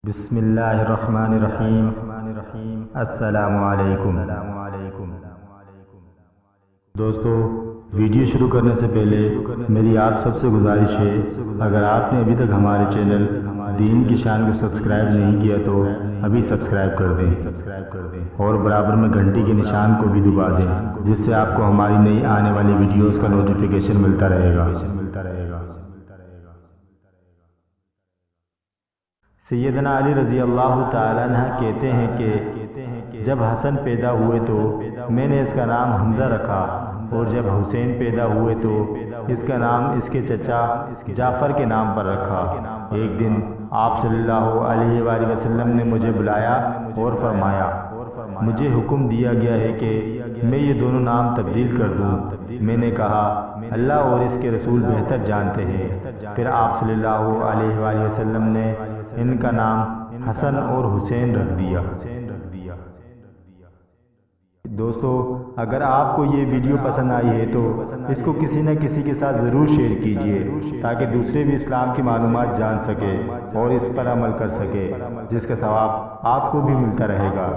بسم اللہ الرحمن الرحیم۔ السلام علیکم۔ دوستو، ویڈیو شروع کرنے سے پہلے میری آپ سب سے گزارش ہے، اگر آپ نے ابھی تک ہمارے چینل دین کی شان کو سبسکرائب نہیں کیا تو ابھی سبسکرائب کر دیں اور برابر میں گھنٹی کے نشان کو بھی دبا دیں، جس سے آپ کو ہماری نئی آنے والی ویڈیوز کا نوٹیفیکیشن ملتا رہے گا۔ سیدنا علی رضی اللہ تعالیٰ عنہ کہتے ہیں کہ جب حسن پیدا ہوئے تو میں نے اس کا نام حمزہ رکھا، اور جب حسین پیدا ہوئے تو اس کا نام اس کے چچا جعفر کے نام پر رکھا۔ ایک دن آپ صلی اللہ علیہ وآلہ وسلم نے مجھے بلایا اور فرمایا، مجھے حکم دیا گیا ہے کہ میں یہ دونوں نام تبدیل کر دوں۔ میں نے کہا، اللہ اور اس کے رسول بہتر جانتے ہیں۔ پھر آپ صلی اللہ علیہ وآلہ وسلم نے ان کا نام حسن اور حسین رکھ دیا۔ دوستو، اگر آپ کو یہ ویڈیو پسند آئی ہے تو اس کو کسی نہ کسی کے ساتھ ضرور شیئر کیجیے، تاکہ دوسرے بھی اسلام کی معلومات جان سکے اور اس پر عمل کر سکے، جس کا ثواب آپ کو بھی ملتا رہے گا۔